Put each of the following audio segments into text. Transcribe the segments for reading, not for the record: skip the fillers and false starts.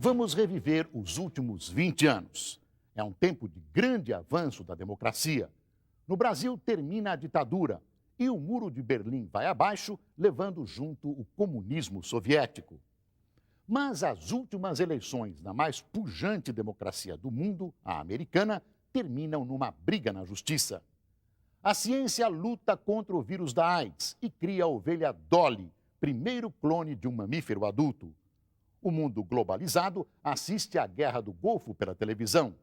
Vamos reviver os últimos 20 anos. É um tempo de grande avanço da democracia. No Brasil, termina a ditadura e o Muro de Berlim vai abaixo, levando junto o comunismo soviético. Mas as últimas eleições na mais pujante democracia do mundo, a americana, terminam numa briga na justiça. A ciência luta contra o vírus da AIDS e cria a ovelha Dolly, primeiro clone de um mamífero adulto. O mundo globalizado assiste à Guerra do Golfo pela televisão.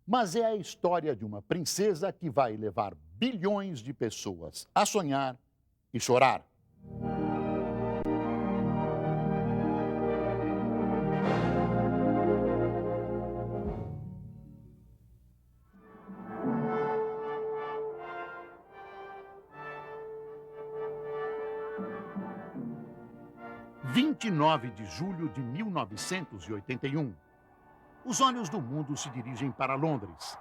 Mas é a história de uma princesa que vai levar bilhões de pessoas a sonhar e chorar. – 29 de julho de 1981. Os olhos do mundo se dirigem para Londres,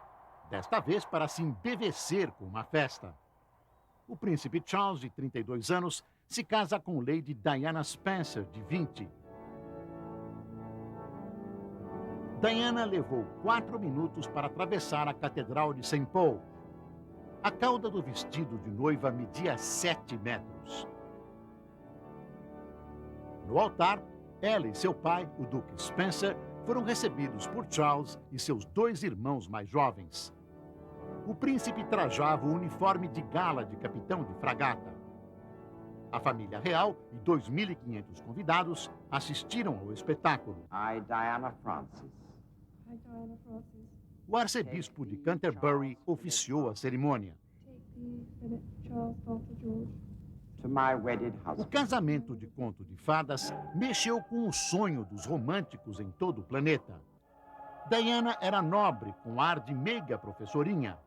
desta vez para se embevecer com uma festa. O príncipe Charles, de 32 anos, se casa com Lady Diana Spencer, de 20. Diana levou 4 minutos para atravessar a Catedral de St. Paul. A cauda do vestido de noiva media 7 metros. No altar, ela e seu pai, o Duque Spencer, foram recebidos por Charles e seus 2 irmãos mais jovens. O príncipe trajava o uniforme de gala de capitão de fragata. A família real e 2.500 convidados assistiram ao espetáculo. I, Diana Francis. I, Diana Francis. O arcebispo de Canterbury oficiou a cerimônia. Take thee, Philip Charles Arthur George. To my wedded O husband. casamento de conto de fadas mexeu com o sonho dos românticos em todo o planeta. Diana era nobre, com ar de meiga professorinha.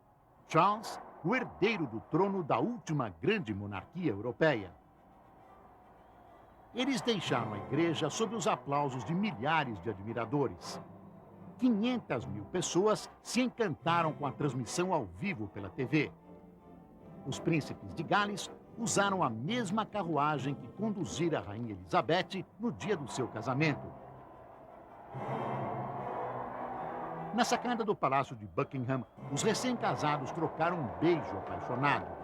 Charles, o herdeiro do trono da última grande monarquia europeia. Eles deixaram a igreja sob os aplausos de milhares de admiradores. 500.000 pessoas se encantaram com a transmissão ao vivo pela TV. Os príncipes de Gales usaram a mesma carruagem que conduzira a rainha Elizabeth no dia do seu casamento. Na sacada do Palácio de Buckingham, os recém-casados trocaram um beijo apaixonado. –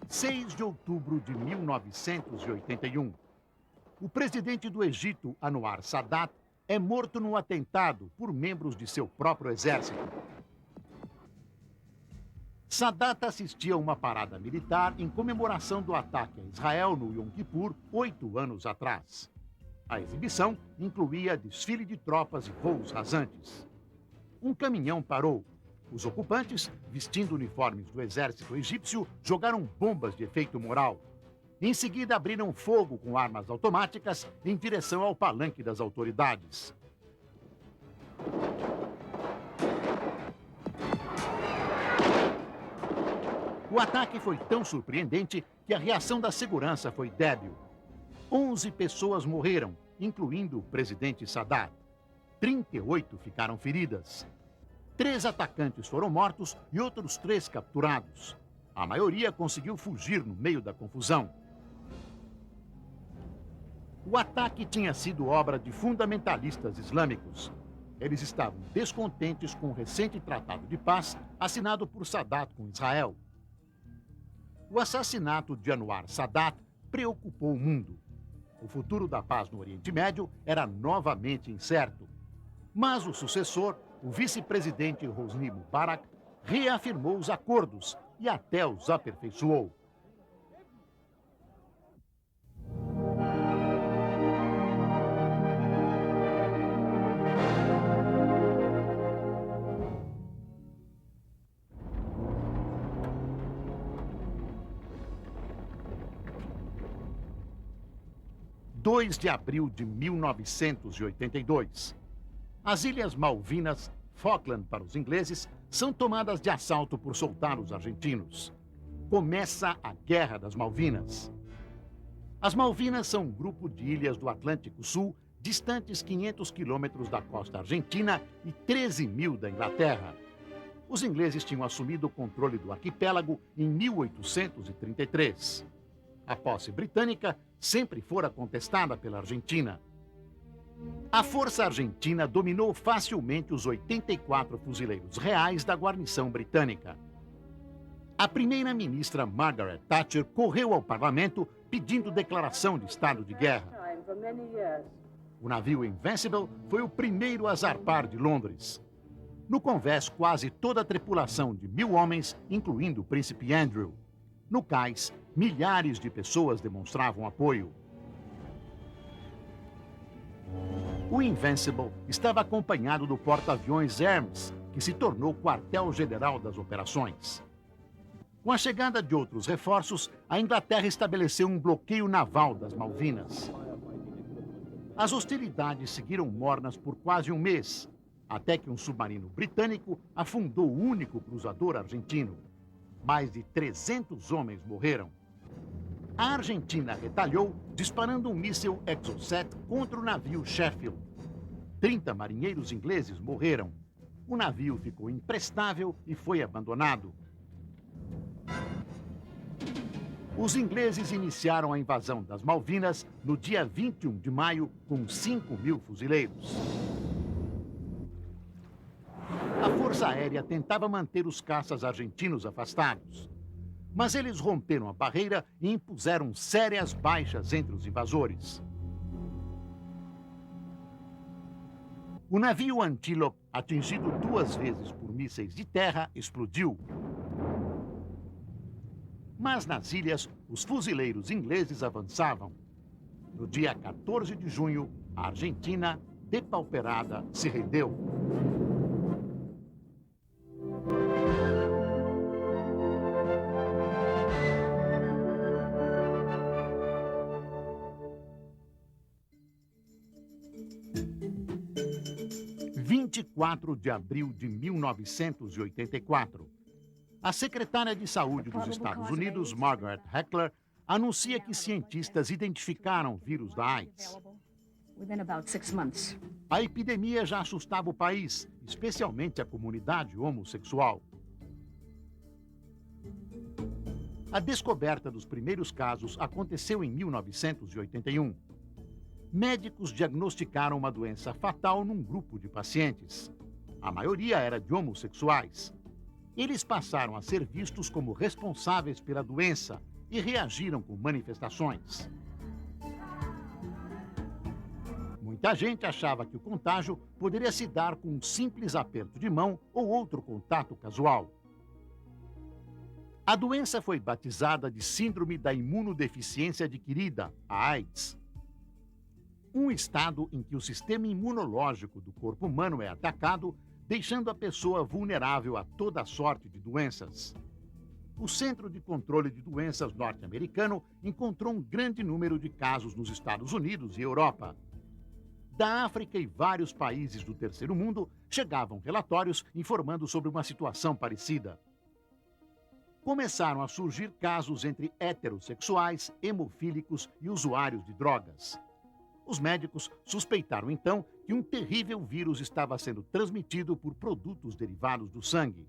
6 de outubro de 1981. O presidente do Egito, Anwar Sadat, é morto num atentado por membros de seu próprio exército. Sadat assistia a uma parada militar em comemoração do ataque a Israel no Yom Kippur 8 anos atrás. A exibição incluía desfile de tropas e voos rasantes. Um caminhão parou. Os ocupantes, vestindo uniformes do exército egípcio, jogaram bombas de efeito moral. Em seguida, abriram fogo com armas automáticas em direção ao palanque das autoridades. O ataque foi tão surpreendente que a reação da segurança foi débil. 11 pessoas morreram, incluindo o presidente Sadat. 38 ficaram feridas. 3 atacantes foram mortos e outros 3 capturados. A maioria conseguiu fugir no meio da confusão. O ataque tinha sido obra de fundamentalistas islâmicos. Eles estavam descontentes com o recente tratado de paz assinado por Sadat com Israel. O assassinato de Anwar Sadat preocupou o mundo. O futuro da paz no Oriente Médio era novamente incerto. Mas o sucessor, o vice-presidente Hosni Mubarak, reafirmou os acordos e até os aperfeiçoou. – 2 de abril de 1982. As Ilhas Malvinas, Falkland para os ingleses, são tomadas de assalto por soldados argentinos. Começa a Guerra das Malvinas. As Malvinas são um grupo de ilhas do Atlântico Sul, distantes 500 quilômetros da costa argentina e 13 mil da Inglaterra. Os ingleses tinham assumido o controle do arquipélago em 1833. A posse britânica sempre fora contestada pela Argentina. A força argentina dominou facilmente os 84 fuzileiros reais da guarnição britânica. A primeira-ministra Margaret Thatcher correu ao parlamento pedindo declaração de estado de guerra. O navio Invincible foi o primeiro a zarpar de Londres. No convés, quase toda a tripulação de 1.000 homens, incluindo o príncipe Andrew. No cais, milhares de pessoas demonstravam apoio. O Invincible estava acompanhado do porta-aviões Hermes, que se tornou quartel-general das operações. Com a chegada de outros reforços, a Inglaterra estabeleceu um bloqueio naval das Malvinas. As hostilidades seguiram mornas por quase um mês, até que um submarino britânico afundou o único cruzador argentino. Mais de 300 homens morreram. A Argentina retalhou, disparando um míssil Exocet contra o navio Sheffield. 30 marinheiros ingleses morreram. O navio ficou imprestável e foi abandonado. Os ingleses iniciaram a invasão das Malvinas no dia 21 de maio com 5.000 fuzileiros. A Força Aérea tentava manter os caças argentinos afastados. Mas eles romperam a barreira e impuseram sérias baixas entre os invasores. O navio Antílope, atingido 2 vezes por mísseis de terra, explodiu. Mas nas ilhas, os fuzileiros ingleses avançavam. No dia 14 de junho, a Argentina, depauperada, se rendeu. Em 24 de abril de 1984, a secretária de Saúde dos Estados Unidos, Margaret Heckler, anuncia que cientistas identificaram o vírus da AIDS. A epidemia já assustava o país, especialmente a comunidade homossexual. A descoberta dos primeiros casos aconteceu em 1981. Médicos diagnosticaram uma doença fatal num grupo de pacientes. A maioria era de homossexuais. Eles passaram a ser vistos como responsáveis pela doença e reagiram com manifestações. Muita gente achava que o contágio poderia se dar com um simples aperto de mão ou outro contato casual. A doença foi batizada de Síndrome da Imunodeficiência Adquirida, a AIDS. Um estado em que o sistema imunológico do corpo humano é atacado, deixando a pessoa vulnerável a toda sorte de doenças. O Centro de Controle de Doenças norte-americano encontrou um grande número de casos nos Estados Unidos e Europa. Da África e vários países do terceiro mundo chegavam relatórios informando sobre uma situação parecida. Começaram a surgir casos entre heterossexuais, hemofílicos e usuários de drogas. Os médicos suspeitaram então que um terrível vírus estava sendo transmitido por produtos derivados do sangue.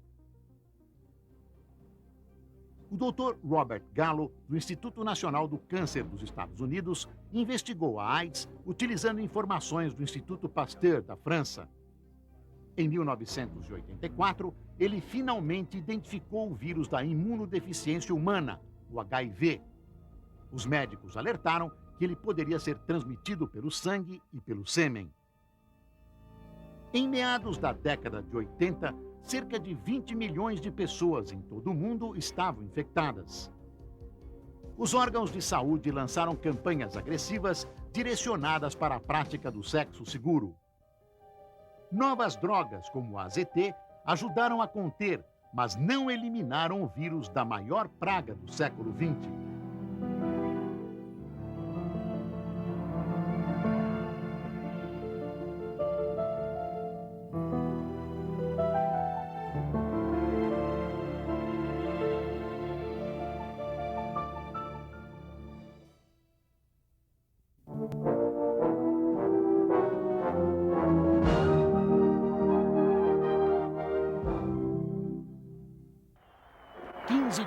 O Dr. Robert Gallo, do Instituto Nacional do Câncer dos Estados Unidos, investigou a AIDS utilizando informações do Instituto Pasteur da França. Em 1984, ele finalmente identificou o vírus da imunodeficiência humana, o HIV. Os médicos alertaram que ele poderia ser transmitido pelo sangue e pelo sêmen. Em meados da década de 80, cerca de 20 milhões de pessoas em todo o mundo estavam infectadas. Os órgãos de saúde lançaram campanhas agressivas direcionadas para a prática do sexo seguro. Novas drogas, como o AZT, ajudaram a conter, mas não eliminaram o vírus da maior praga do século XX.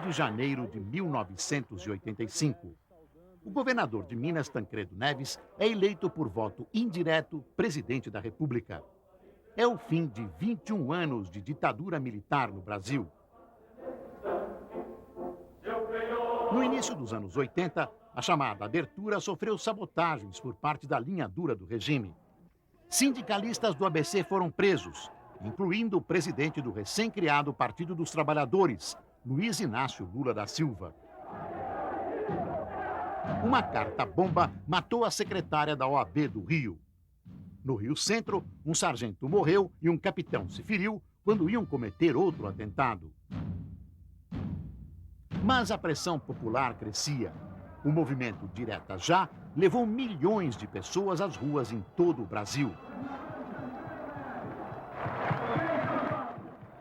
De janeiro de 1985. O governador de Minas, Tancredo Neves, é eleito por voto indireto presidente da República. É o fim de 21 anos de ditadura militar no Brasil. No início dos anos 80, a chamada abertura sofreu sabotagens por parte da linha dura do regime. Sindicalistas do ABC foram presos, incluindo o presidente do recém-criado Partido dos Trabalhadores, Luiz Inácio Lula da Silva. Uma carta-bomba matou a secretária da OAB do Rio. No Rio Centro, um sargento morreu e um capitão se feriu quando iam cometer outro atentado. Mas a pressão popular crescia. O movimento Direta Já levou milhões de pessoas às ruas em todo o Brasil.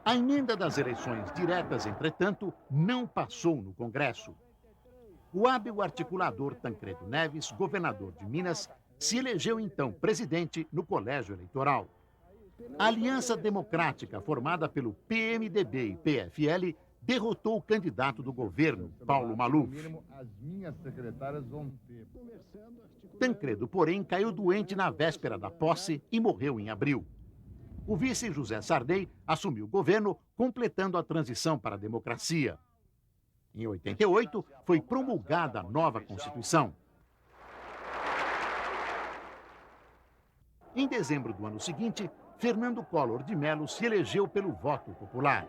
A emenda das eleições diretas, entretanto, não passou no Congresso. O hábil articulador Tancredo Neves, governador de Minas, se elegeu então presidente no colégio eleitoral. A Aliança Democrática, formada pelo PMDB e PFL, derrotou o candidato do governo, Paulo Maluf. Tancredo, porém, caiu doente na véspera da posse e morreu em abril. O vice José Sarney assumiu o governo, completando a transição para a democracia. Em 88, foi promulgada a nova Constituição. Em dezembro do ano seguinte, Fernando Collor de Mello se elegeu pelo voto popular.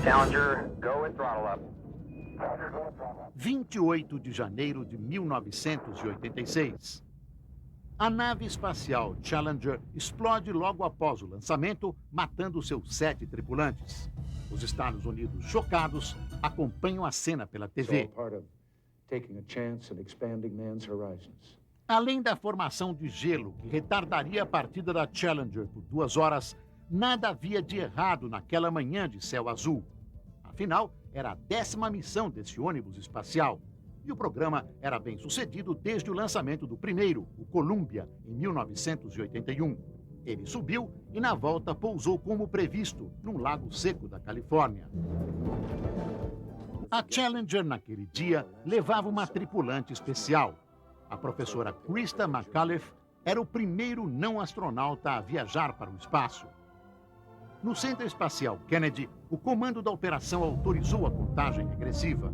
Challenger, go and throttle up. 28 de janeiro de 1986. A nave espacial Challenger explode logo após o lançamento, matando seus 7 tripulantes. Os Estados Unidos, chocados, acompanham a cena pela TV. Além da formação de gelo, que retardaria a partida da Challenger por 2 horas, nada havia de errado naquela manhã de céu azul. Afinal, era a 10ª missão desse ônibus espacial. E o programa era bem sucedido desde o lançamento do primeiro, o Columbia, em 1981. Ele subiu e, na volta, pousou como previsto, num lago seco da Califórnia. A Challenger, naquele dia, levava uma tripulante especial. A professora Krista McAuliffe era o primeiro não astronauta a viajar para o espaço. No Centro Espacial Kennedy, o comando da operação autorizou a contagem regressiva.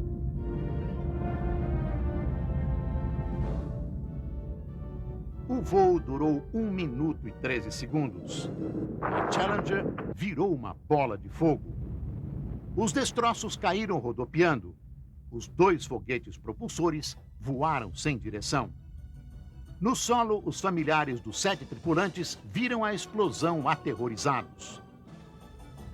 O voo durou 1 minuto e 13 segundos. A Challenger virou uma bola de fogo. Os destroços caíram rodopiando. Os 2 foguetes propulsores voaram sem direção. No solo, os familiares dos 7 tripulantes viram a explosão aterrorizados.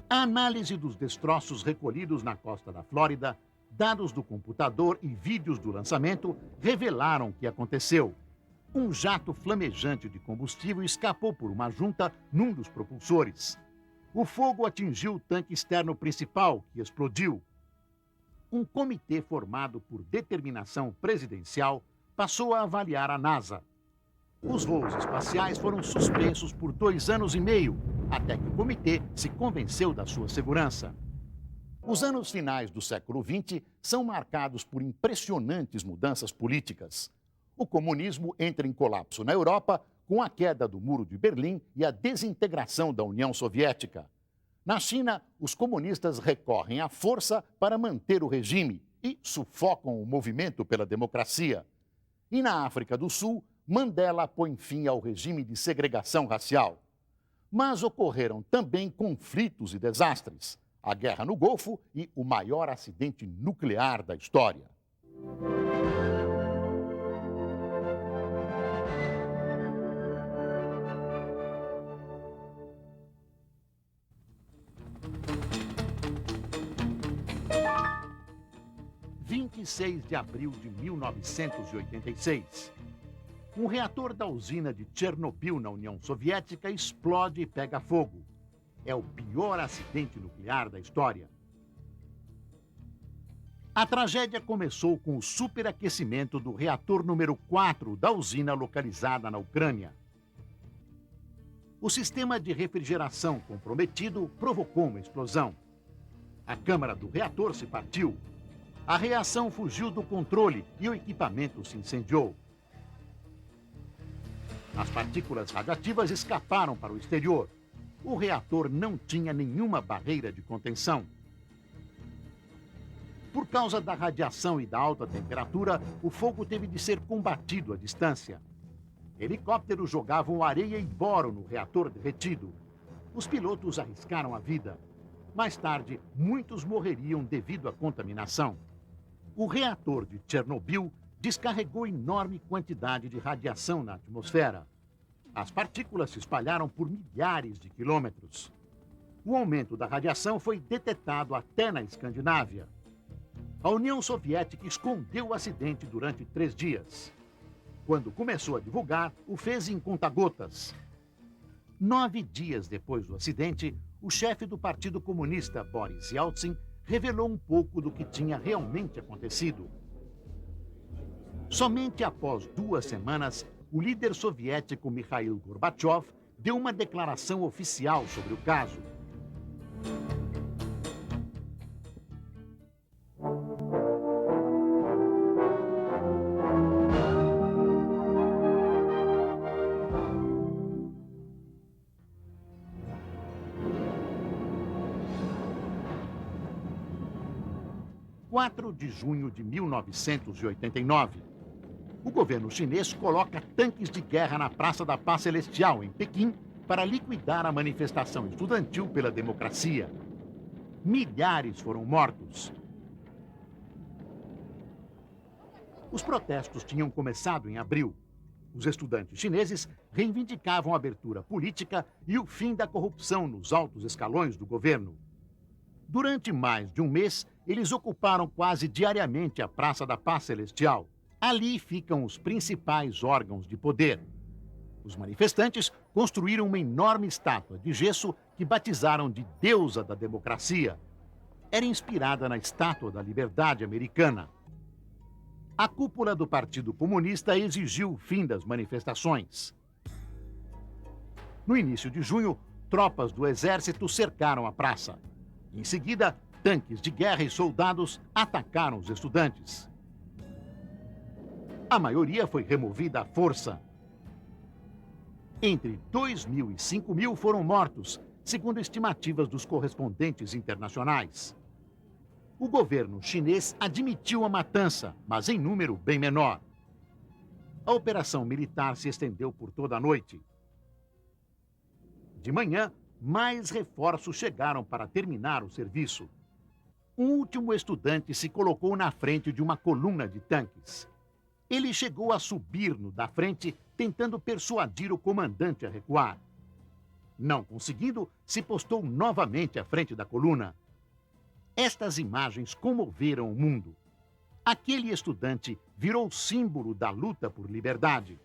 A análise dos destroços recolhidos na costa da Flórida, dados do computador e vídeos do lançamento revelaram o que aconteceu. Um jato flamejante de combustível escapou por uma junta num dos propulsores. O fogo atingiu o tanque externo principal, que explodiu. Um comitê formado por determinação presidencial passou a avaliar a NASA. Os voos espaciais foram suspensos por 2 anos e meio, até que o comitê se convenceu da sua segurança. Os anos finais do século XX são marcados por impressionantes mudanças políticas. O comunismo entra em colapso na Europa com a queda do Muro de Berlim e a desintegração da União Soviética. Na China, os comunistas recorrem à força para manter o regime e sufocam o movimento pela democracia. E na África do Sul, Mandela põe fim ao regime de segregação racial. Mas ocorreram também conflitos e desastres, a guerra no Golfo e o maior acidente nuclear da história. (26 de abril de 1986). Um reator da usina de Chernobyl, na União Soviética, explode e pega fogo. É o pior acidente nuclear da história. A tragédia começou com o superaquecimento do reator número 4 da usina localizada na Ucrânia. O sistema de refrigeração comprometido provocou uma explosão. A câmara do reator se partiu. A reação fugiu do controle e o equipamento se incendiou. As partículas radioativas escaparam para o exterior. O reator não tinha nenhuma barreira de contenção. Por causa da radiação e da alta temperatura, o fogo teve de ser combatido à distância. Helicópteros jogavam areia e boro no reator derretido. Os pilotos arriscaram a vida. Mais tarde, muitos morreriam devido à contaminação. O reator de Chernobyl descarregou enorme quantidade de radiação na atmosfera. As partículas se espalharam por milhares de quilômetros. O aumento da radiação foi detectado até na Escandinávia. A União Soviética escondeu o acidente durante 3 dias. Quando começou a divulgar, o fez em conta-gotas. 9 dias depois do acidente, o chefe do Partido Comunista, Boris Yeltsin, revelou um pouco do que tinha realmente acontecido. Somente após 2 semanas, o líder soviético Mikhail Gorbachev deu uma declaração oficial sobre o caso. Em 4 de junho de 1989, o governo chinês coloca tanques de guerra na Praça da Paz Celestial, em Pequim, para liquidar a manifestação estudantil pela democracia. Milhares foram mortos. Os protestos tinham começado em abril. Os estudantes chineses reivindicavam a abertura política e o fim da corrupção nos altos escalões do governo. Durante mais de um mês, eles ocuparam quase diariamente a Praça da Paz Celestial. Ali ficam os principais órgãos de poder. Os manifestantes construíram uma enorme estátua de gesso que batizaram de Deusa da Democracia. Era inspirada na Estátua da Liberdade americana. A cúpula do Partido Comunista exigiu o fim das manifestações. No início de junho, tropas do exército cercaram a praça. Em seguida, tanques de guerra e soldados atacaram os estudantes. A maioria foi removida à força. Entre 2.000 e 5.000 foram mortos, segundo estimativas dos correspondentes internacionais. O governo chinês admitiu a matança, mas em número bem menor. A operação militar se estendeu por toda a noite. De manhã, mais reforços chegaram para terminar o serviço. Um último estudante se colocou na frente de uma coluna de tanques. Ele chegou a subir no da frente, tentando persuadir o comandante a recuar. Não conseguindo, se postou novamente à frente da coluna. Estas imagens comoveram o mundo. Aquele estudante virou símbolo da luta por liberdade.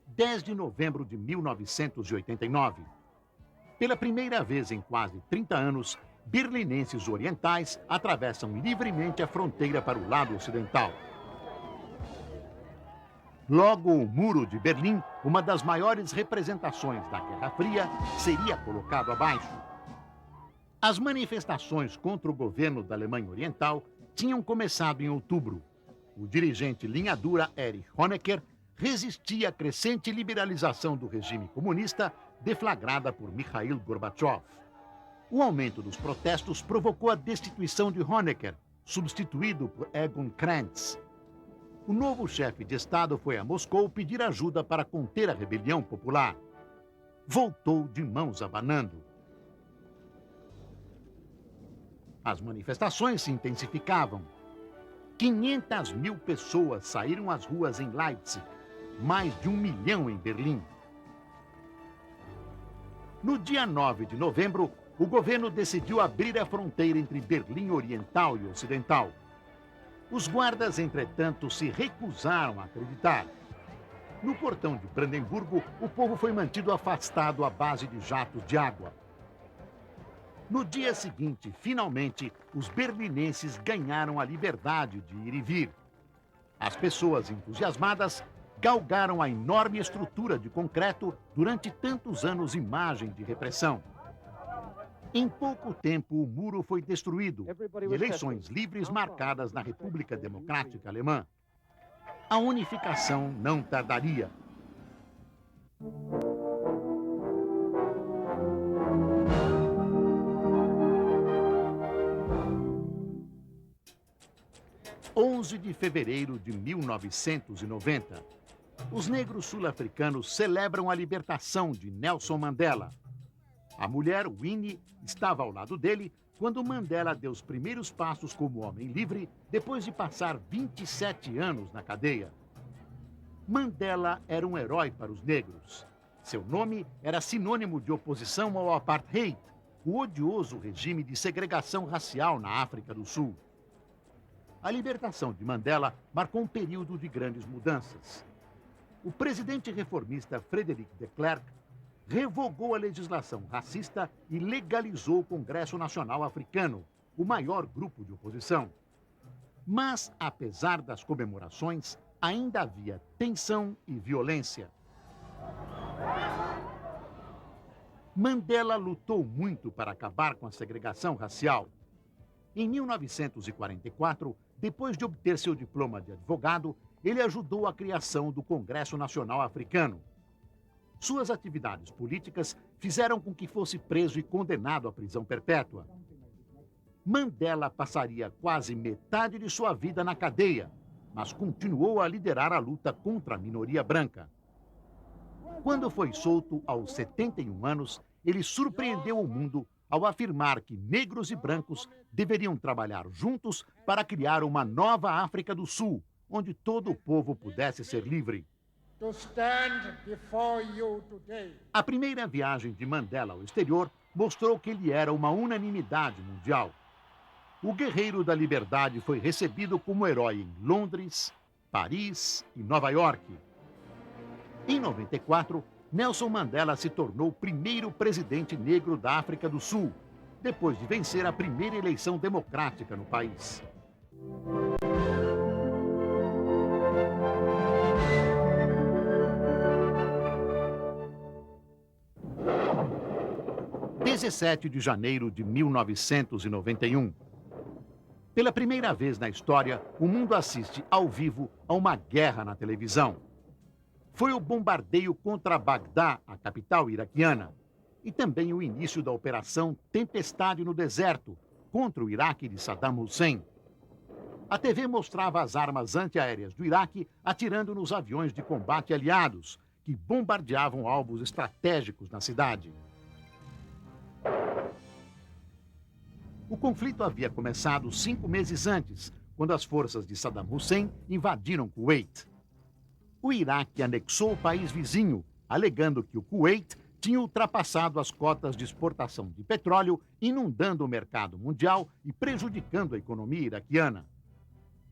Em 10 de novembro de 1989. Pela primeira vez em quase 30 anos, berlinenses orientais atravessam livremente a fronteira para o lado ocidental. Logo, o Muro de Berlim, uma das maiores representações da Guerra Fria, seria colocado abaixo. As manifestações contra o governo da Alemanha Oriental tinham começado em outubro. O dirigente linha dura Erich Honecker resistia à crescente liberalização do regime comunista deflagrada por Mikhail Gorbachev. O aumento dos protestos provocou a destituição de Honecker, substituído por Egon Krenz. O novo chefe de Estado foi a Moscou pedir ajuda para conter a rebelião popular. Voltou de mãos abanando. As manifestações se intensificavam. 500.000 pessoas saíram às ruas em Leipzig, mais de 1 milhão em Berlim. No dia 9 de novembro, o governo decidiu abrir a fronteira entre Berlim Oriental e Ocidental. Os guardas, entretanto, se recusaram a acreditar. No portão de Brandemburgo, o povo foi mantido afastado à base de jatos de água. No dia seguinte, finalmente, os berlinenses ganharam a liberdade de ir e vir. As pessoas entusiasmadas galgaram a enorme estrutura de concreto durante tantos anos imagem de repressão. Em pouco tempo, o muro foi destruído e eleições livres marcadas na República Democrática Alemã. A unificação não tardaria. – 11 de fevereiro de 1990. Os negros sul-africanos celebram a libertação de Nelson Mandela. A mulher, Winnie, estava ao lado dele quando Mandela deu os primeiros passos como homem livre depois de passar 27 anos na cadeia. Mandela era um herói para os negros. Seu nome era sinônimo de oposição ao apartheid, o odioso regime de segregação racial na África do Sul. A libertação de Mandela marcou um período de grandes mudanças. O presidente reformista Frederick de Klerk revogou a legislação racista e legalizou o Congresso Nacional Africano, o maior grupo de oposição. Mas, apesar das comemorações, ainda havia tensão e violência. Mandela lutou muito para acabar com a segregação racial. Em 1944, depois de obter seu diploma de advogado, ele ajudou a criação do Congresso Nacional Africano. Suas atividades políticas fizeram com que fosse preso e condenado à prisão perpétua. Mandela passaria quase metade de sua vida na cadeia, mas continuou a liderar a luta contra a minoria branca. Quando foi solto aos 71 anos, ele surpreendeu o mundo ao afirmar que negros e brancos deveriam trabalhar juntos para criar uma nova África do Sul, onde todo o povo pudesse ser livre. A primeira viagem de Mandela ao exterior mostrou que ele era uma unanimidade mundial. O guerreiro da liberdade foi recebido como herói em Londres, Paris e Nova York. Em 94, Nelson Mandela se tornou o primeiro presidente negro da África do Sul, depois de vencer a primeira eleição democrática no país. – 17 de janeiro de 1991. Pela primeira vez na história, o mundo assiste ao vivo a uma guerra na televisão. Foi o bombardeio contra Bagdá, a capital iraquiana, e também o início da Operação Tempestade no Deserto, contra o Iraque de Saddam Hussein. A TV mostrava as armas antiaéreas do Iraque atirando nos aviões de combate aliados, que bombardeavam alvos estratégicos na cidade. O conflito havia começado 5 meses antes, quando as forças de Saddam Hussein invadiram Kuwait. O Iraque anexou o país vizinho, alegando que o Kuwait tinha ultrapassado as cotas de exportação de petróleo, inundando o mercado mundial e prejudicando a economia iraquiana.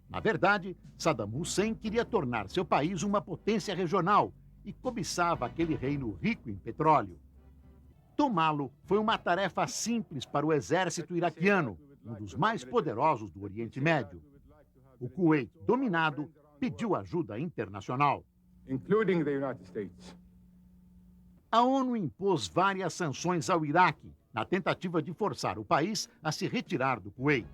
Na verdade, Saddam Hussein queria tornar seu país uma potência regional e cobiçava aquele reino rico em petróleo. Tomá-lo foi uma tarefa simples para o exército iraquiano, um dos mais poderosos do Oriente Médio. O Kuwait, dominado, pediu ajuda internacional. Including the United States. A ONU impôs várias sanções ao Iraque, na tentativa de forçar o país a se retirar do Kuwait.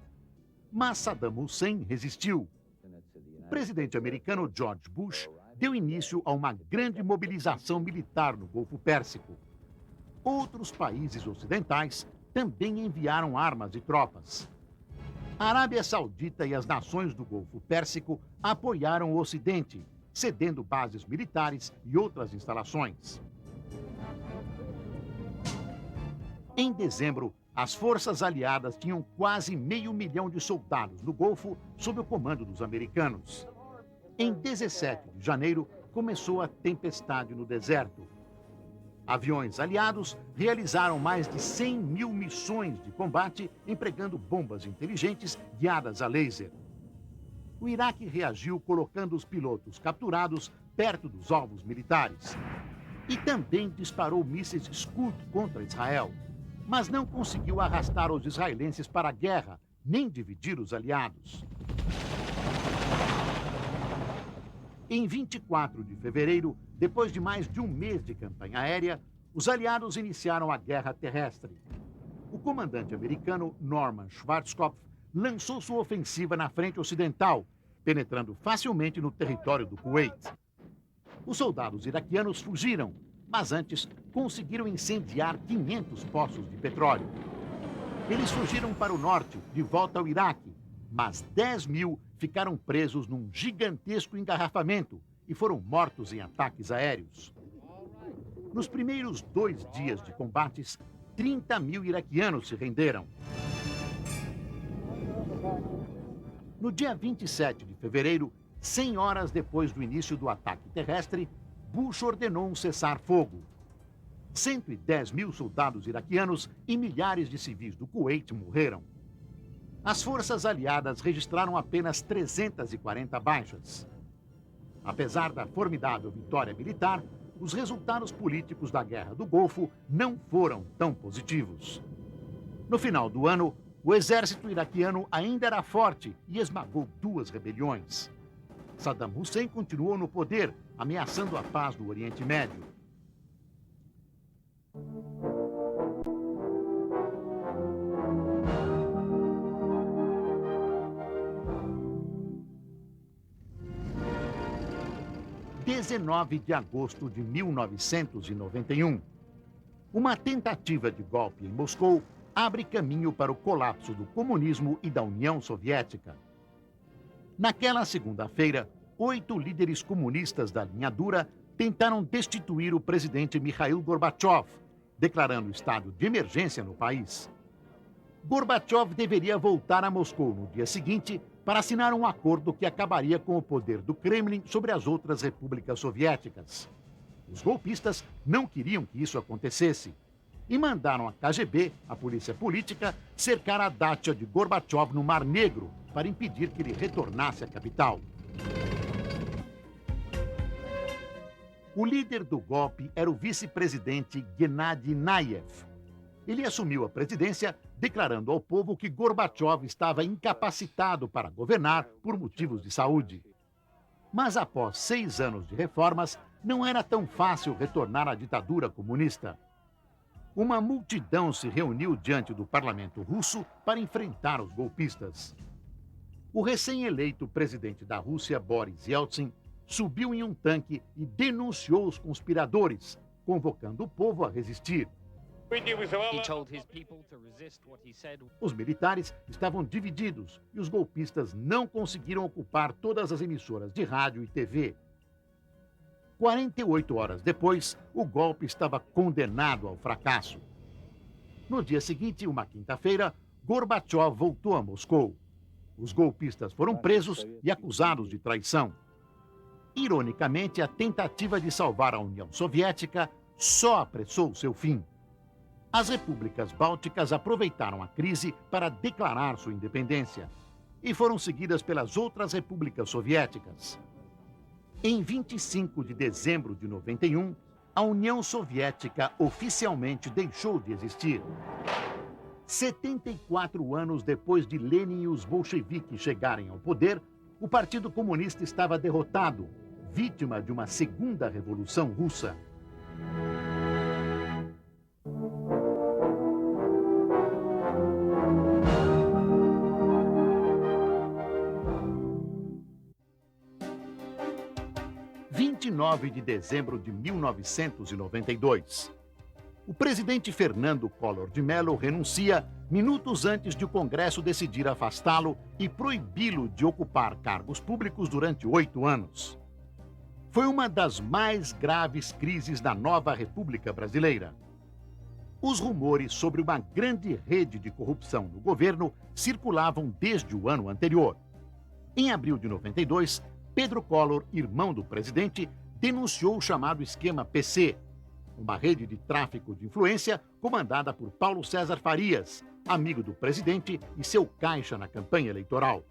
Mas Saddam Hussein resistiu. O presidente americano George Bush deu início a uma grande mobilização militar no Golfo Pérsico. Outros países ocidentais também enviaram armas e tropas. A Arábia Saudita e as nações do Golfo Pérsico apoiaram o Ocidente, cedendo bases militares e outras instalações. Em dezembro, As forças aliadas tinham quase 500 mil de soldados no Golfo sob o comando dos americanos. Em 17 de janeiro, começou a tempestade no deserto. Aviões aliados realizaram mais de 100 mil missões de combate empregando bombas inteligentes guiadas a laser. O Iraque reagiu colocando os pilotos capturados perto dos alvos militares. E também disparou mísseis Scud contra Israel, mas não conseguiu arrastar os israelenses para a guerra, nem dividir os aliados. Em 24 de fevereiro, depois de mais de um mês de campanha aérea, os aliados iniciaram a guerra terrestre. O comandante americano Norman Schwarzkopf lançou sua ofensiva na frente ocidental, penetrando facilmente no território do Kuwait. Os soldados iraquianos fugiram, mas antes conseguiram incendiar 500 poços de petróleo. Eles fugiram para o norte, de volta ao Iraque, mas 10 mil ficaram presos num gigantesco engarrafamento e foram mortos em ataques aéreos. Nos primeiros 2 dias de combates, 30 mil iraquianos se renderam. No dia 27 de fevereiro, 100 horas depois do início do ataque terrestre, Bush ordenou um cessar-fogo. 110 mil soldados iraquianos e milhares de civis do Kuwait morreram. As forças aliadas registraram apenas 340 baixas. Apesar da formidável vitória militar, os resultados políticos da Guerra do Golfo não foram tão positivos. No final do ano, o exército iraquiano ainda era forte e esmagou 2 rebeliões. Saddam Hussein continuou no poder, ameaçando a paz do Oriente Médio. Em 19 de agosto de 1991, uma tentativa de golpe em Moscou abre caminho para o colapso do comunismo e da União Soviética. Naquela segunda-feira, 8 líderes comunistas da linha dura tentaram destituir o presidente Mikhail Gorbachev, declarando estado de emergência no país. Gorbachev deveria voltar a Moscou no dia seguinte para assinar um acordo que acabaria com o poder do Kremlin sobre as outras repúblicas soviéticas. Os golpistas não queriam que isso acontecesse e mandaram a KGB, a polícia política, cercar a dátia de Gorbachev no Mar Negro para impedir que ele retornasse à capital. O líder do golpe era o vice-presidente Gennady Naev. Ele assumiu a presidência declarando ao povo que Gorbachev estava incapacitado para governar por motivos de saúde. Mas após 6 anos de reformas, não era tão fácil retornar à ditadura comunista. Uma multidão se reuniu diante do parlamento russo para enfrentar os golpistas. O recém-eleito presidente da Rússia, Boris Yeltsin, subiu em um tanque e denunciou os conspiradores, convocando o povo a resistir. Os militares estavam divididos e os golpistas não conseguiram ocupar todas as emissoras de rádio e TV. 48 horas depois, o golpe estava condenado ao fracasso. No dia seguinte, uma quinta-feira, Gorbachev voltou a Moscou. Os golpistas foram presos e acusados de traição. Ironicamente, a tentativa de salvar a União Soviética só apressou seu fim. As repúblicas bálticas aproveitaram a crise para declarar sua independência e foram seguidas pelas outras repúblicas soviéticas. Em 25 de dezembro de 91, a União Soviética oficialmente deixou de existir. 74 anos depois de Lenin e os bolcheviques chegarem ao poder, o Partido Comunista estava derrotado, vítima de uma segunda revolução russa. Em 29 de dezembro de 1992. O presidente Fernando Collor de Mello renuncia minutos antes de o Congresso decidir afastá-lo e proibi-lo de ocupar cargos públicos durante 8 anos. Foi uma das mais graves crises da nova República Brasileira. Os rumores sobre uma grande rede de corrupção no governo circulavam desde o ano anterior. Em abril de 92, Pedro Collor, irmão do presidente, denunciou o chamado esquema PC, uma rede de tráfico de influência comandada por Paulo César Farias, amigo do presidente e seu caixa na campanha eleitoral.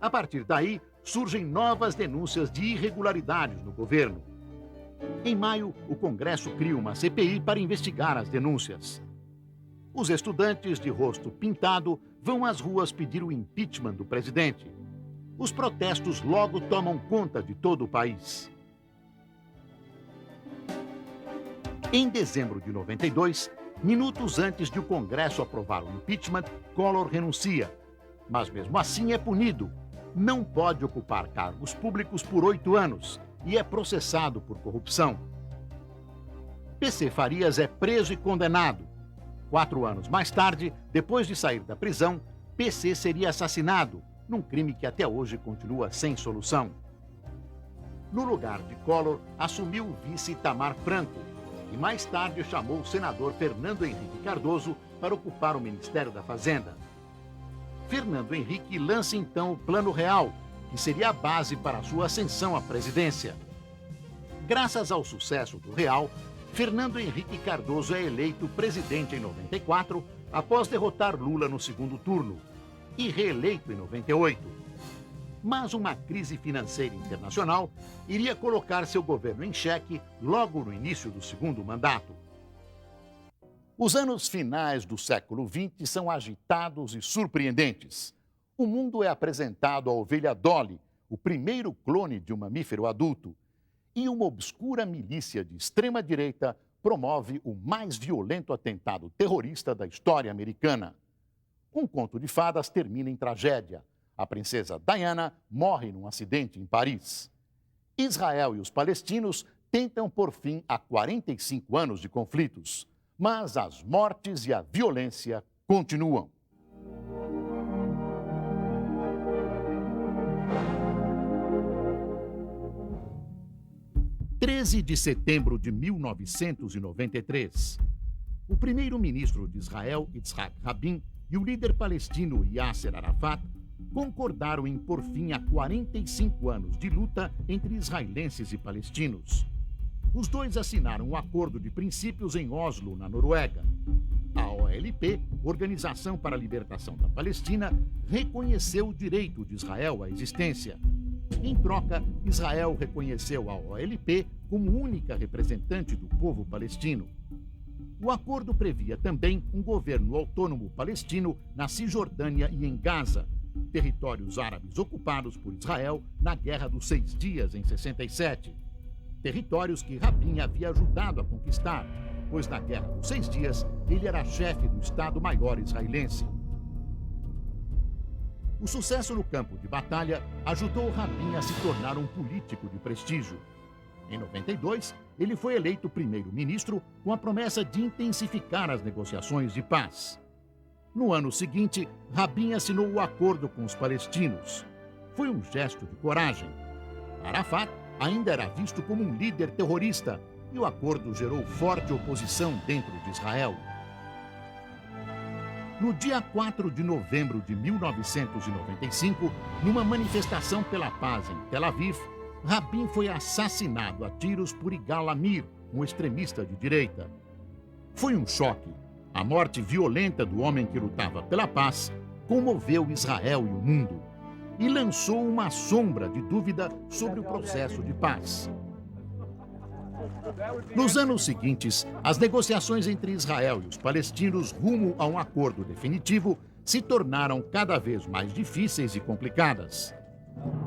A partir daí, surgem novas denúncias de irregularidades no governo. Em maio, o Congresso cria uma CPI para investigar as denúncias. Os estudantes de rosto pintado vão às ruas pedir o impeachment do presidente. Os protestos logo tomam conta de todo o país. Em dezembro de 92, minutos antes de o Congresso aprovar o impeachment, Collor renuncia. Mas mesmo assim é punido. Não pode ocupar cargos públicos por 8 anos e é processado por corrupção. PC Farias é preso e condenado. 4 anos mais tarde, depois de sair da prisão, PC seria assassinado, num crime que até hoje continua sem solução. No lugar de Collor, assumiu o vice Itamar Franco e mais tarde chamou o senador Fernando Henrique Cardoso para ocupar o Ministério da Fazenda. Fernando Henrique lança então o Plano Real, que seria a base para a sua ascensão à presidência. Graças ao sucesso do Real, Fernando Henrique Cardoso é eleito presidente em 94, após derrotar Lula no segundo turno, e reeleito em 98. Mas uma crise financeira internacional iria colocar seu governo em xeque logo no início do segundo mandato. Os anos finais do século XX são agitados e surpreendentes. O mundo é apresentado à ovelha Dolly, o primeiro clone de um mamífero adulto, e uma obscura milícia de extrema-direita promove o mais violento atentado terrorista da história americana. Um conto de fadas termina em tragédia. A princesa Diana morre num acidente em Paris. Israel e os palestinos tentam pôr fim a 45 anos de conflitos. Mas as mortes e a violência continuam. – 13 de setembro de 1993. O primeiro-ministro de Israel, Yitzhak Rabin, e o líder palestino Yasser Arafat concordaram em pôr fim a 45 anos de luta entre israelenses e palestinos. Os dois assinaram um acordo de princípios em Oslo, na Noruega. A OLP, Organização para a Libertação da Palestina, reconheceu o direito de Israel à existência. Em troca, Israel reconheceu a OLP como única representante do povo palestino. O acordo previa também um governo autônomo palestino na Cisjordânia e em Gaza, territórios árabes ocupados por Israel na Guerra dos 6 Dias, em 67. Territórios que Rabin havia ajudado a conquistar, pois na Guerra dos 6 Dias ele era chefe do Estado-Maior israelense. O sucesso no campo de batalha ajudou Rabin a se tornar um político de prestígio. Em 92, ele foi eleito primeiro-ministro com a promessa de intensificar as negociações de paz. No ano seguinte, Rabin assinou o acordo com os palestinos. Foi um gesto de coragem. Arafat ainda era visto como um líder terrorista e o acordo gerou forte oposição dentro de Israel. No dia 4 de novembro de 1995, numa manifestação pela paz em Tel Aviv, Rabin foi assassinado a tiros por Yigal Amir, um extremista de direita. Foi um choque. A morte violenta do homem que lutava pela paz comoveu Israel e o mundo e lançou uma sombra de dúvida sobre o processo de paz. Nos anos seguintes, as negociações entre Israel e os palestinos rumo a um acordo definitivo se tornaram cada vez mais difíceis e complicadas.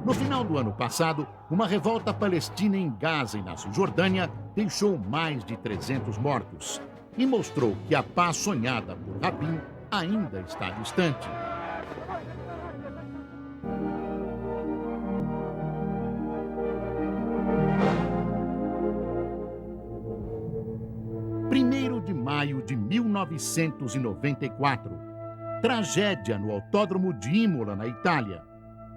No final do ano passado, uma revolta palestina em Gaza e na Cisjordânia deixou mais de 300 mortos e mostrou que a paz sonhada por Rabin ainda está distante. De maio de 1994. Tragédia no Autódromo de Imola, na Itália.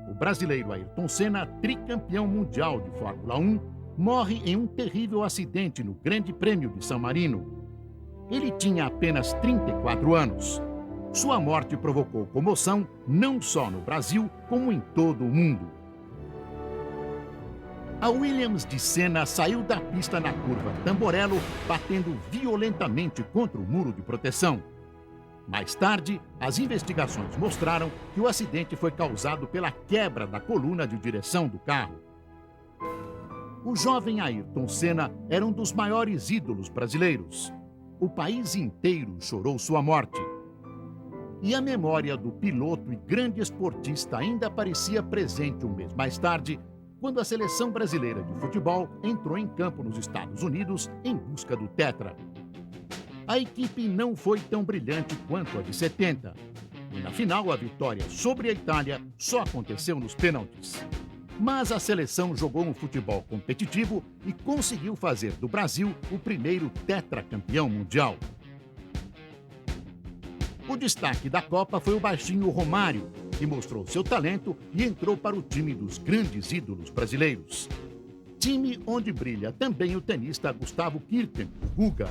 O brasileiro Ayrton Senna, tricampeão mundial de Fórmula 1, morre em um terrível acidente no Grande Prêmio de San Marino. Ele tinha apenas 34 anos. Sua morte provocou comoção não só no Brasil, como em todo o mundo. A Williams de Senna saiu da pista na curva Tamborello, batendo violentamente contra o muro de proteção. Mais tarde, as investigações mostraram que o acidente foi causado pela quebra da coluna de direção do carro. O jovem Ayrton Senna era um dos maiores ídolos brasileiros. O país inteiro chorou sua morte. E a memória do piloto e grande esportista ainda aparecia presente um mês mais tarde, quando a seleção brasileira de futebol entrou em campo nos Estados Unidos em busca do Tetra. A equipe não foi tão brilhante quanto a de 70. E na final, a vitória sobre a Itália só aconteceu nos pênaltis. Mas a seleção jogou um futebol competitivo e conseguiu fazer do Brasil o primeiro tetracampeão mundial. O destaque da Copa foi o baixinho Romário, que mostrou seu talento e entrou para o time dos grandes ídolos brasileiros. Time onde brilha também o tenista Gustavo Kirten, Guga.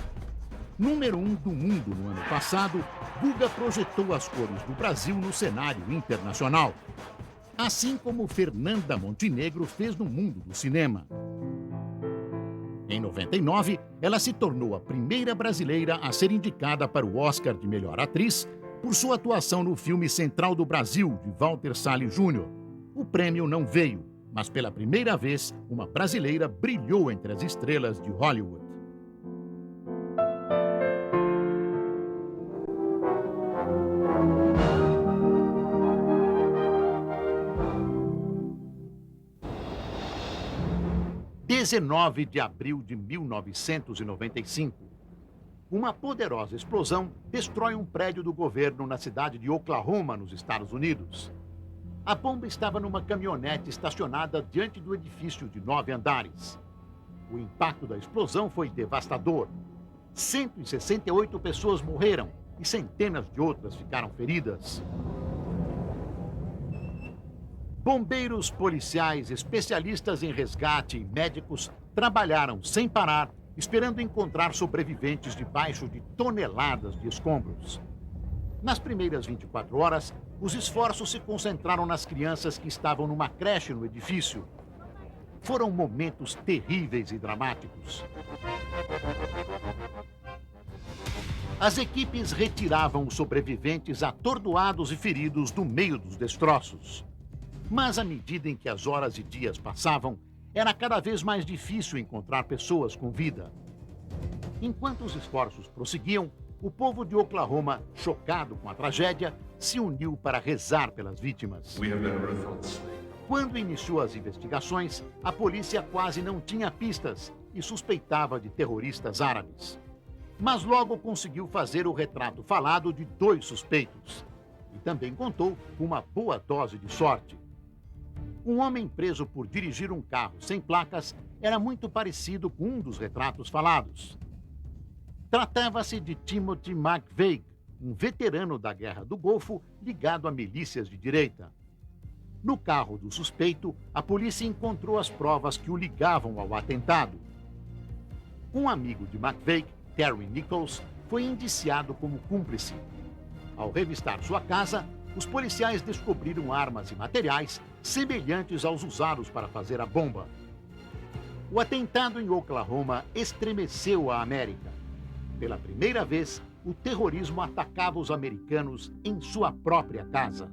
Número 1 do mundo no ano passado, Guga projetou as cores do Brasil no cenário internacional. Assim como Fernanda Montenegro fez no mundo do cinema. Em 99, ela se tornou a primeira brasileira a ser indicada para o Oscar de Melhor Atriz por sua atuação no filme Central do Brasil, de Walter Salles Jr. O prêmio não veio, mas pela primeira vez, uma brasileira brilhou entre as estrelas de Hollywood. Dia 19 de abril de 1995. Uma poderosa explosão destrói um prédio do governo na cidade de Oklahoma, nos Estados Unidos. A bomba estava numa caminhonete estacionada diante do edifício de 9 andares. O impacto da explosão foi devastador. 168 pessoas morreram e centenas de outras ficaram feridas. Bombeiros, policiais, especialistas em resgate e médicos trabalharam sem parar, esperando encontrar sobreviventes debaixo de toneladas de escombros. Nas primeiras 24 horas, os esforços se concentraram nas crianças que estavam numa creche no edifício. Foram momentos terríveis e dramáticos. As equipes retiravam os sobreviventes atordoados e feridos do meio dos destroços. Mas à medida em que as horas e dias passavam, era cada vez mais difícil encontrar pessoas com vida. Enquanto os esforços prosseguiam, o povo de Oklahoma, chocado com a tragédia, se uniu para rezar pelas vítimas. Quando iniciou as investigações, a polícia quase não tinha pistas e suspeitava de terroristas árabes. Mas logo conseguiu fazer o retrato falado de 2 suspeitos. E também contou com uma boa dose de sorte. Um homem preso por dirigir um carro sem placas era muito parecido com um dos retratos falados. Tratava-se de Timothy McVeigh, um veterano da Guerra do Golfo ligado a milícias de direita. No carro do suspeito, a polícia encontrou as provas que o ligavam ao atentado. Um amigo de McVeigh, Terry Nichols, foi indiciado como cúmplice. Ao revistar sua casa, os policiais descobriram armas e materiais semelhantes aos usados para fazer a bomba. O atentado em Oklahoma estremeceu a América. Pela primeira vez, o terrorismo atacava os americanos em sua própria casa.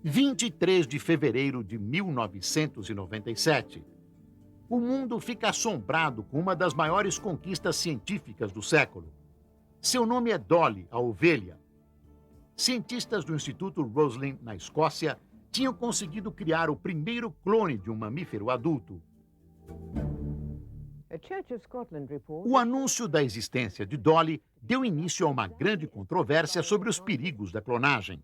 Dia 23 de fevereiro de 1997. O mundo fica assombrado com uma das maiores conquistas científicas do século. Seu nome é Dolly, a ovelha. Cientistas do Instituto Roslin, na Escócia, tinham conseguido criar o primeiro clone de um mamífero adulto. O anúncio da existência de Dolly deu início a uma grande controvérsia sobre os perigos da clonagem.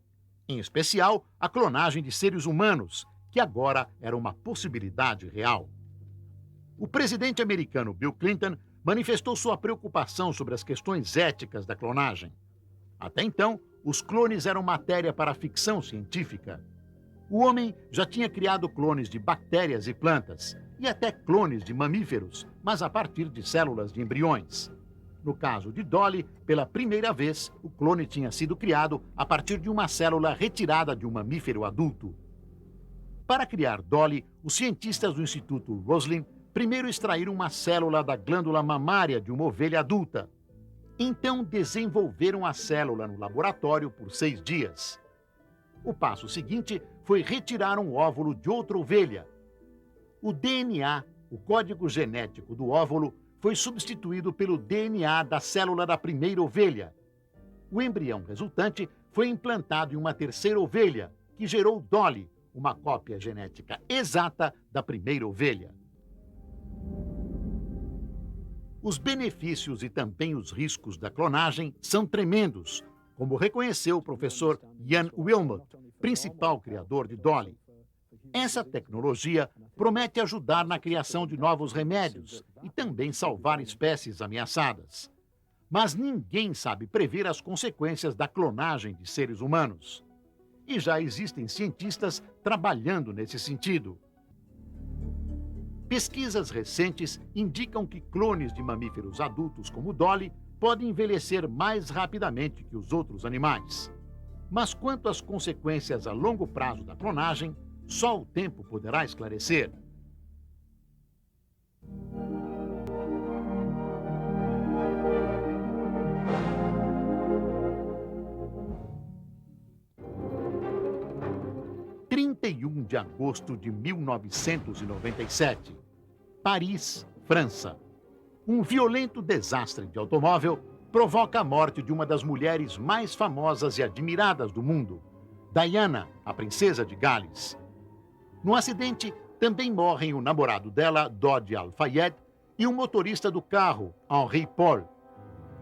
Em especial, a clonagem de seres humanos, que agora era uma possibilidade real. O presidente americano Bill Clinton manifestou sua preocupação sobre as questões éticas da clonagem. Até então, os clones eram matéria para a ficção científica. O homem já tinha criado clones de bactérias e plantas, e até clones de mamíferos, mas a partir de células de embriões. No caso de Dolly, pela primeira vez, o clone tinha sido criado a partir de uma célula retirada de um mamífero adulto. Para criar Dolly, os cientistas do Instituto Roslin primeiro extraíram uma célula da glândula mamária de uma ovelha adulta. Então desenvolveram a célula no laboratório por 6 dias. O passo seguinte foi retirar um óvulo de outra ovelha. O DNA, o código genético do óvulo, foi substituído pelo DNA da célula da primeira ovelha. O embrião resultante foi implantado em uma terceira ovelha, que gerou Dolly, uma cópia genética exata da primeira ovelha. Os benefícios e também os riscos da clonagem são tremendos, como reconheceu o professor Ian Wilmot, principal criador de Dolly. Essa tecnologia promete ajudar na criação de novos remédios e também salvar espécies ameaçadas. Mas ninguém sabe prever as consequências da clonagem de seres humanos. E já existem cientistas trabalhando nesse sentido. Pesquisas recentes indicam que clones de mamíferos adultos como Dolly podem envelhecer mais rapidamente que os outros animais. Mas quanto às consequências a longo prazo da clonagem, só o tempo poderá esclarecer. – 31 de agosto de 1997. Paris, França. Um violento desastre de automóvel provoca a morte de uma das mulheres mais famosas e admiradas do mundo, Diana, a princesa de Gales. No acidente, também morrem o namorado dela, Dodi Al-Fayed, e o motorista do carro, Henri Paul.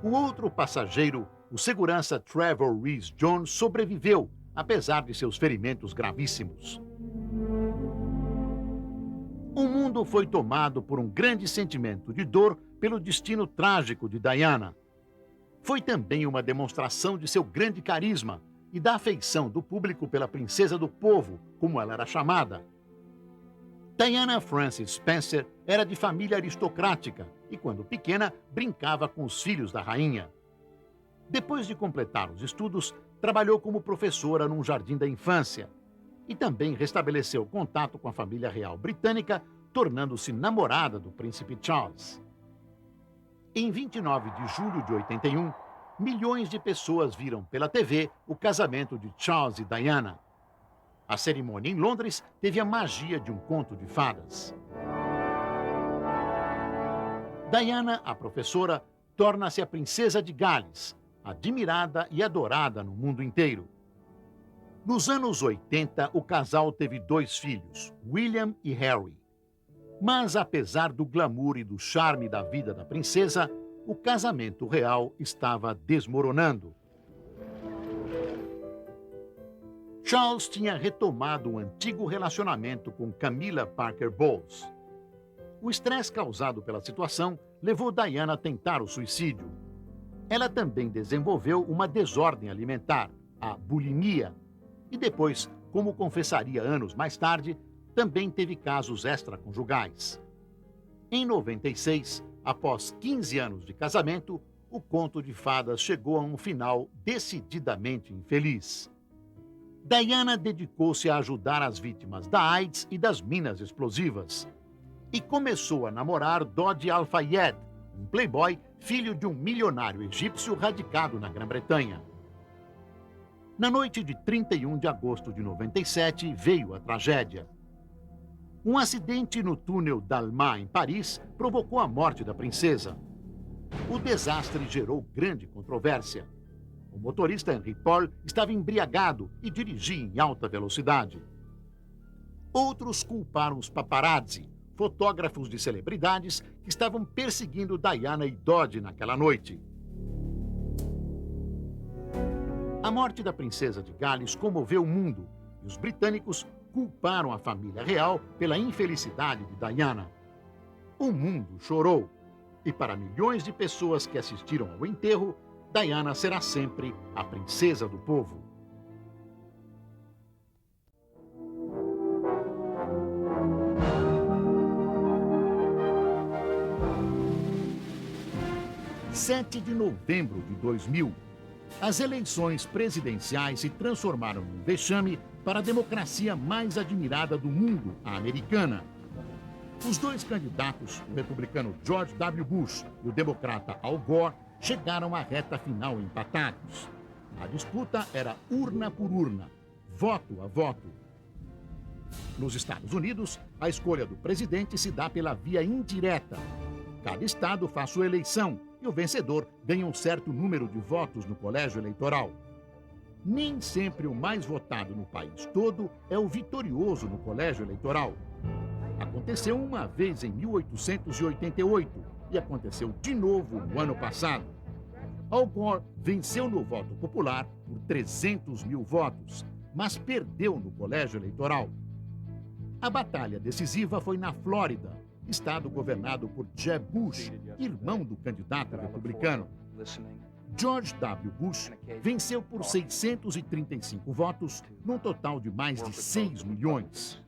O outro passageiro, o segurança Trevor Rees-Jones, sobreviveu, apesar de seus ferimentos gravíssimos. O mundo foi tomado por um grande sentimento de dor pelo destino trágico de Diana. Foi também uma demonstração de seu grande carisma e da afeição do público pela princesa do povo, como ela era chamada. Diana Frances Spencer era de família aristocrática e, quando pequena, brincava com os filhos da rainha. Depois de completar os estudos, trabalhou como professora num jardim da infância e também restabeleceu contato com a família real britânica, tornando-se namorada do príncipe Charles. Em 29 de julho de 81, milhões de pessoas viram pela TV o casamento de Charles e Diana. A cerimônia em Londres teve a magia de um conto de fadas. Diana, a professora, torna-se a princesa de Gales, admirada e adorada no mundo inteiro. Nos anos 80, o casal teve 2 filhos, William e Harry. Mas, apesar do glamour e do charme da vida da princesa, o casamento real estava desmoronando. Charles tinha retomado um antigo relacionamento com Camilla Parker Bowles. O estresse causado pela situação levou Diana a tentar o suicídio. Ela também desenvolveu uma desordem alimentar, a bulimia, e depois, como confessaria anos mais tarde, também teve casos extraconjugais. Em 96, após 15 anos de casamento, o conto de fadas chegou a um final decididamente infeliz. Diana dedicou-se a ajudar as vítimas da AIDS e das minas explosivas. E começou a namorar Dodi Al-Fayed, um playboy filho de um milionário egípcio radicado na Grã-Bretanha. Na noite de 31 de agosto de 97, veio a tragédia. Um acidente no túnel d'Alma, em Paris, provocou a morte da princesa. O desastre gerou grande controvérsia. O motorista Henri Paul estava embriagado e dirigia em alta velocidade. Outros culparam os paparazzi, fotógrafos de celebridades que estavam perseguindo Diana e Dodi naquela noite. A morte da princesa de Gales comoveu o mundo e os britânicos culparam a família real pela infelicidade de Diana. O mundo chorou e, para milhões de pessoas que assistiram ao enterro, Diana será sempre a princesa do povo. Em 7 de novembro de 2000, as eleições presidenciais se transformaram num vexame para a democracia mais admirada do mundo, a americana. Os dois candidatos, o republicano George W. Bush e o democrata Al Gore, chegaram à reta final empatados. A disputa era urna por urna, voto a voto. Nos Estados Unidos, a escolha do presidente se dá pela via indireta. Cada estado faz sua eleição e o vencedor ganha um certo número de votos no colégio eleitoral. Nem sempre o mais votado no país todo é o vitorioso no colégio eleitoral. Aconteceu uma vez em 1888 e aconteceu de novo no ano passado. Al Gore venceu no voto popular por 300 mil votos, mas perdeu no colégio eleitoral. A batalha decisiva foi na Flórida, estado governado por Jeb Bush, irmão do candidato republicano. George W. Bush venceu por 635 votos, num total de mais de 6 milhões.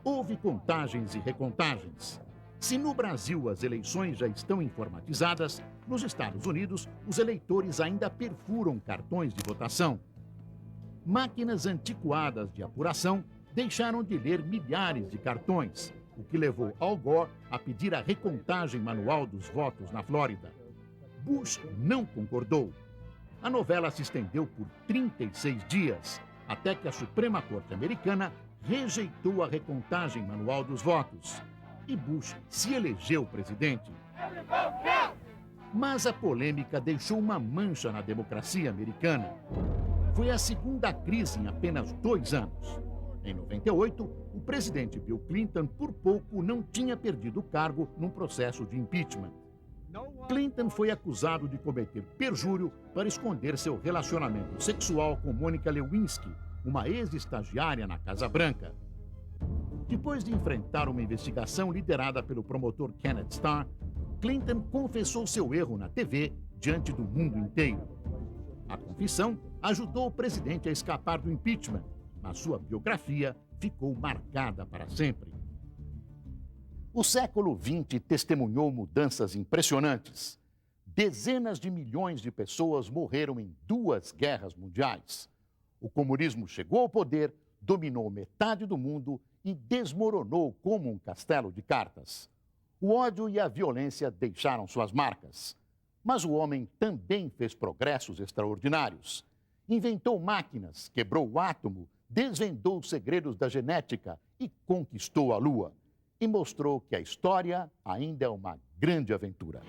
Houve contagens e recontagens. Se no Brasil as eleições já estão informatizadas, nos Estados Unidos os eleitores ainda perfuram cartões de votação. Máquinas antiquadas de apuração deixaram de ler milhares de cartões, o que levou Al Gore a pedir a recontagem manual dos votos na Flórida. Bush não concordou. A novela se estendeu por 36 dias, até que a Suprema Corte Americana rejeitou a recontagem manual dos votos. E Bush se elegeu presidente. Mas a polêmica deixou uma mancha na democracia americana. Foi a segunda crise em apenas 2 anos. Em 98, o presidente Bill Clinton, por pouco, não tinha perdido o cargo num processo de impeachment. Clinton foi acusado de cometer perjúrio para esconder seu relacionamento sexual com Monica Lewinsky, uma ex-estagiária na Casa Branca. Depois de enfrentar uma investigação liderada pelo promotor Kenneth Starr, Clinton confessou seu erro na TV diante do mundo inteiro. A confissão ajudou o presidente a escapar do impeachment, mas sua biografia ficou marcada para sempre. O século XX testemunhou mudanças impressionantes. Dezenas de milhões de pessoas morreram em 2 guerras mundiais. O comunismo chegou ao poder, dominou metade do mundo e desmoronou como um castelo de cartas. O ódio e a violência deixaram suas marcas. Mas o homem também fez progressos extraordinários. Inventou máquinas, quebrou o átomo, desvendou os segredos da genética e conquistou a Lua. E mostrou que a história ainda é uma grande aventura.